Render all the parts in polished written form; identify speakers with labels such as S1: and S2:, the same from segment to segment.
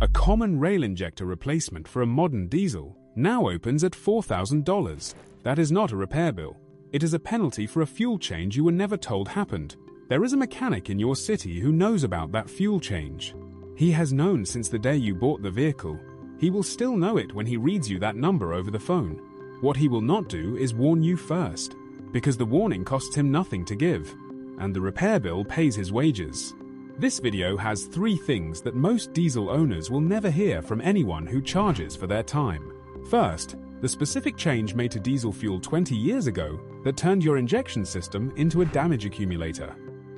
S1: A common rail injector replacement for a modern diesel now opens at $4,000. That is not a repair bill. It is a penalty for a fuel change you were never told happened. There is a mechanic in your city who knows about that fuel change. He has known since the day you bought the vehicle. He will still know it when he reads you that number over the phone. What he will not do is warn you first, because the warning costs him nothing to give, and the repair bill pays his wages. This video has 3 things that most diesel owners will never hear from anyone who charges for their time. First, the specific change made to diesel fuel 20 years ago that turned your injection system into a damage accumulator.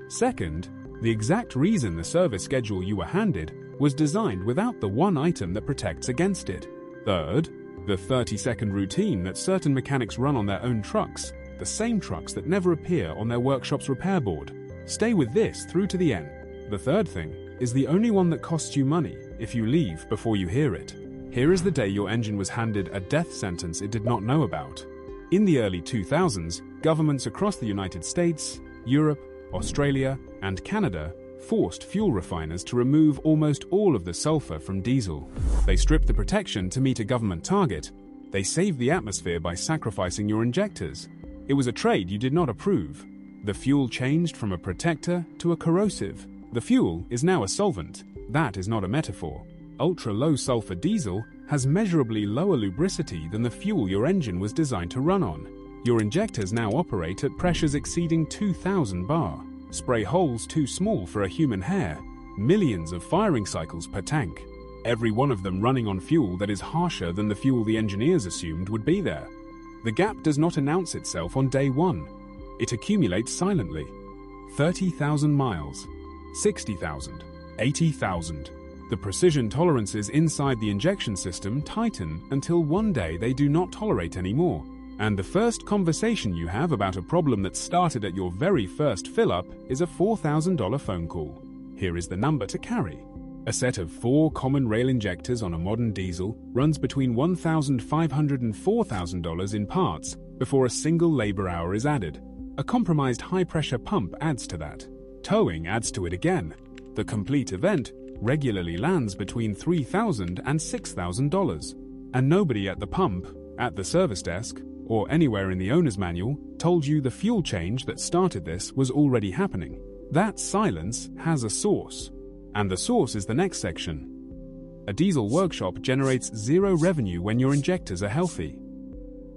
S1: Second, the exact reason the service schedule you were handed was designed without the one item that protects against it. Third, the 30-second routine that certain mechanics run on their own trucks, the same trucks that never appear on their workshop's repair board. Stay with this through to the end. The third thing is the only one that costs you money if you leave before you hear it. Here is the day your engine was handed a death sentence it did not know about. In the early 2000s, governments across the United States, Europe, Australia, and Canada forced fuel refiners to remove almost all of the sulfur from diesel. They stripped the protection to meet a government target. They saved the atmosphere by sacrificing your injectors. It was a trade you did not approve. The fuel changed from a protector to a corrosive. The fuel is now a solvent. That is not a metaphor. Ultra-low sulfur diesel has measurably lower lubricity than the fuel your engine was designed to run on. Your injectors now operate at pressures exceeding 2,000 bar. Spray holes too small for a human hair. Millions of firing cycles per tank. Every one of them running on fuel that is harsher than the fuel the engineers assumed would be there. The gap does not announce itself on day one. It accumulates silently. 30,000 miles, 60,000, 80,000. The precision tolerances inside the injection system tighten until one day they do not tolerate anymore. And the first conversation you have about a problem that started at your very first fill-up is a $4,000 phone call. Here is the number to carry. A set of 4 common rail injectors on a modern diesel runs between $1,500 and $4,000 in parts before a single labor hour is added. A compromised high-pressure pump adds to that. Towing adds to it again. The complete event regularly lands between $3,000 and $6,000. And nobody at the pump, at the service desk, or anywhere in the owner's manual told you the fuel change that started this was already happening. That silence has a source. And the source is the next section. A diesel workshop generates 0 revenue when your injectors are healthy.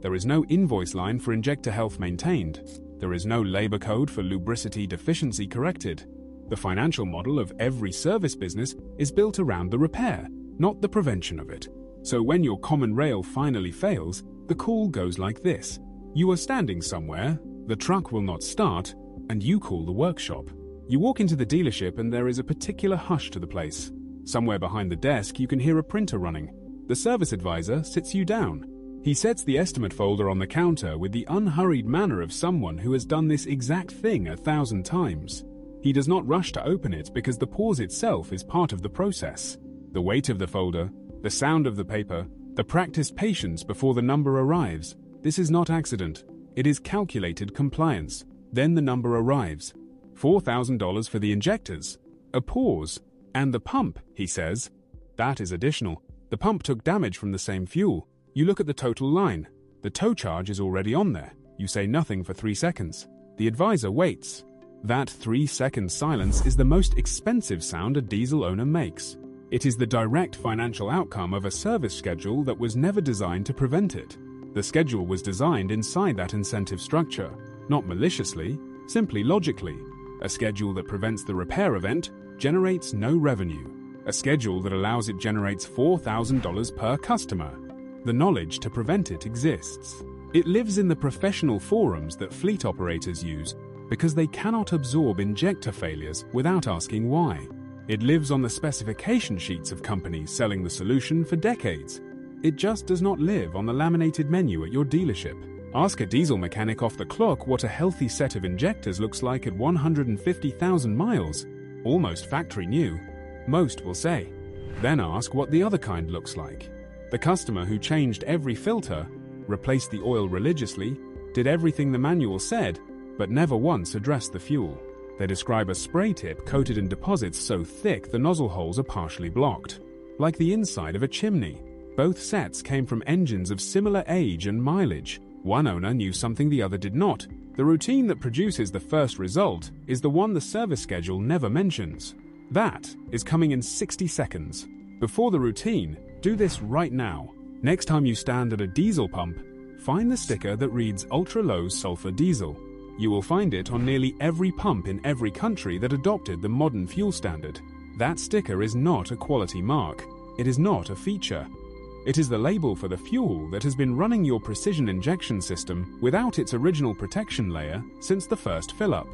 S1: There is no invoice line for injector health maintained. There is no labor code for lubricity deficiency corrected. The financial model of every service business is built around the repair, not the prevention of it. So when your common rail finally fails, the call goes like this. You are standing somewhere, the truck will not start, and you call the workshop. You walk into the dealership and there is a particular hush to the place. Somewhere behind the desk you can hear a printer running. The service advisor sits you down. He sets the estimate folder on the counter with the unhurried manner of someone who has done this exact thing 1,000 times. He does not rush to open it because the pause itself is part of the process. The weight of the folder, the sound of the paper, the practiced patience before the number arrives. This is not accident. It is calculated compliance. Then the number arrives. $4,000 for the injectors. A pause. And the pump, he says. That is additional. The pump took damage from the same fuel. You look at the total line. The tow charge is already on there. You say nothing for 3 seconds. The advisor waits. That 3-second silence is the most expensive sound a diesel owner makes. It is the direct financial outcome of a service schedule that was never designed to prevent it. The schedule was designed inside that incentive structure, not maliciously, simply logically. A schedule that prevents the repair event generates no revenue. A schedule that allows it generates $4,000 per customer. The knowledge to prevent it exists. It lives in the professional forums that fleet operators use because they cannot absorb injector failures without asking why. It lives on the specification sheets of companies selling the solution for decades. It just does not live on the laminated menu at your dealership. Ask a diesel mechanic off the clock what a healthy set of injectors looks like at 150,000 miles, almost factory new. Most will say. Then ask what the other kind looks like. The customer who changed every filter, replaced the oil religiously, did everything the manual said, but never once addressed the fuel. They describe a spray tip coated in deposits so thick the nozzle holes are partially blocked. like the inside of a chimney. Both sets came from engines of similar age and mileage. One owner knew something the other did not. The routine that produces the first result is the one the service schedule never mentions. That is coming in 60 seconds. Before the routine, do this right now. Next time you stand at a diesel pump, find the sticker that reads Ultra-Low Sulfur Diesel. You will find it on nearly every pump in every country that adopted the modern fuel standard. That sticker is not a quality mark. It is not a feature. It is the label for the fuel that has been running your precision injection system without its original protection layer since the first fill-up.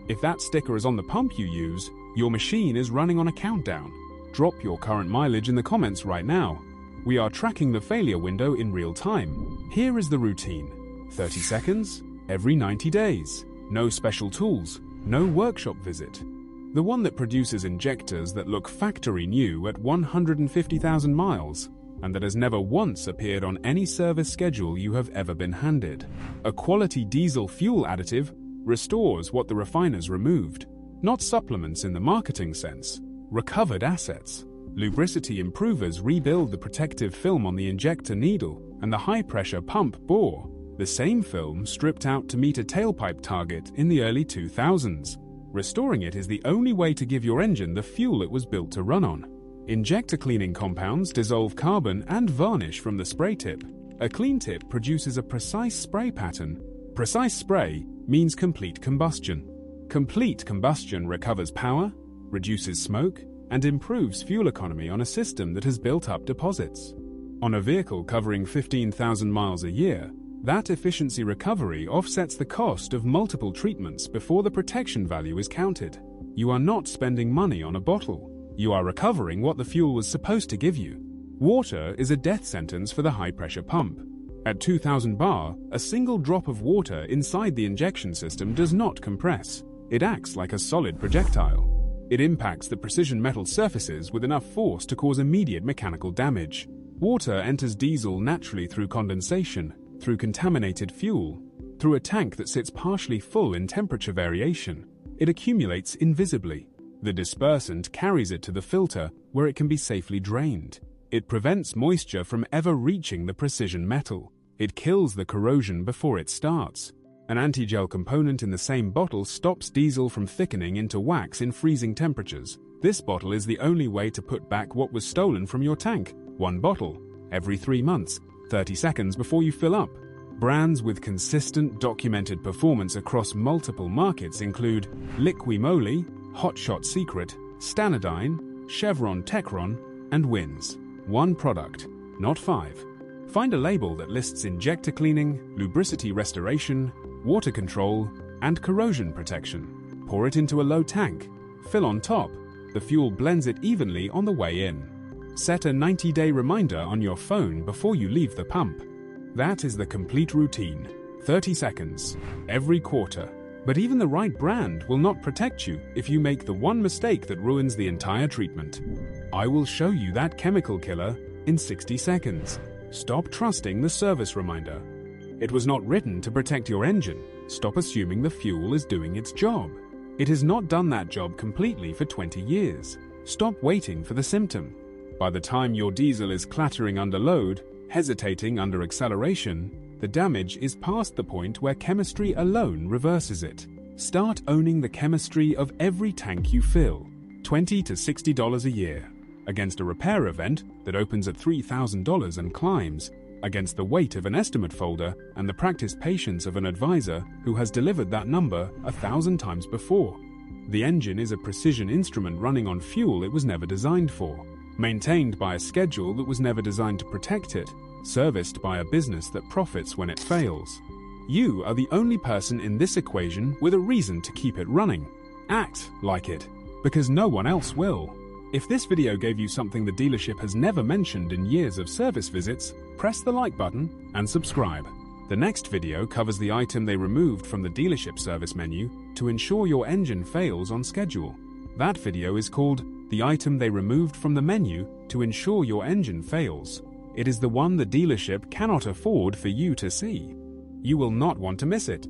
S1: If that sticker is on the pump you use, your machine is running on a countdown. Drop your current mileage in the comments right now. We are tracking the failure window in real time. Here is the routine. 30 seconds, every 90 days. No special tools, no workshop visit. The one that produces injectors that look factory new at 150,000 miles, and that has never once appeared on any service schedule you have ever been handed. A quality diesel fuel additive restores what the refiners removed. Not supplements in the marketing sense, recovered assets. Lubricity improvers rebuild the protective film on the injector needle and the high-pressure pump bore, the same film stripped out to meet a tailpipe target in the early 2000s. Restoring it is the only way to give your engine the fuel it was built to run on. Injector cleaning compounds dissolve carbon and varnish from the spray tip. A clean tip produces a precise spray pattern. Precise spray means complete combustion. Complete combustion recovers power, reduces smoke, and improves fuel economy on a system that has built up deposits. On a vehicle covering 15,000 miles a year, that efficiency recovery offsets the cost of multiple treatments before the protection value is counted. You are not spending money on a bottle. You are recovering what the fuel was supposed to give you. Water is a death sentence for the high-pressure pump. At 2,000 bar, a single drop of water inside the injection system does not compress. It acts like a solid projectile. It impacts the precision metal surfaces with enough force to cause immediate mechanical damage. Water enters diesel naturally through condensation, through contaminated fuel, through a tank that sits partially full in temperature variation. It accumulates invisibly. The dispersant carries it to the filter where it can be safely drained. It prevents moisture from ever reaching the precision metal. It kills the corrosion before it starts. An anti-gel component in the same bottle stops diesel from thickening into wax in freezing temperatures. This bottle is the only way to put back what was stolen from your tank. One bottle, every 3 months, 30 seconds before you fill up. Brands with consistent documented performance across multiple markets include Liqui Moly, Hot Shot Secret, Stanadyne, Chevron Techron, and Wins. One product, not 5. Find a label that lists injector cleaning, lubricity restoration, water control, and corrosion protection. Pour it into a low tank. Fill on top. The fuel blends it evenly on the way in. Set a 90-day reminder on your phone before you leave the pump. That is the complete routine. 30 seconds, every quarter. But even the right brand will not protect you if you make the one mistake that ruins the entire treatment. I will show you that chemical killer in 60 seconds. Stop trusting the service reminder. It was not written to protect your engine. Stop assuming the fuel is doing its job. It has not done that job completely for 20 years. Stop waiting for the symptom. By the time your diesel is clattering under load, hesitating under acceleration, the damage is past the point where chemistry alone reverses it. Start owning the chemistry of every tank you fill. $20 to $60 a year. Against a repair event that opens at $3,000 and climbs, against the weight of an estimate folder and the practiced patience of an advisor who has delivered that number 1,000 times before. The engine is a precision instrument running on fuel it was never designed for, maintained by a schedule that was never designed to protect it, serviced by a business that profits when it fails. You are the only person in this equation with a reason to keep it running. Act like it, because no one else will. If this video gave you something the dealership has never mentioned in years of service visits, press the like button and subscribe. The next video covers the item they removed from the dealership service menu to ensure your engine fails on schedule. That video is called The Item They Removed from the Menu to Ensure Your Engine Fails. It is the one the dealership cannot afford for you to see. You will not want to miss it.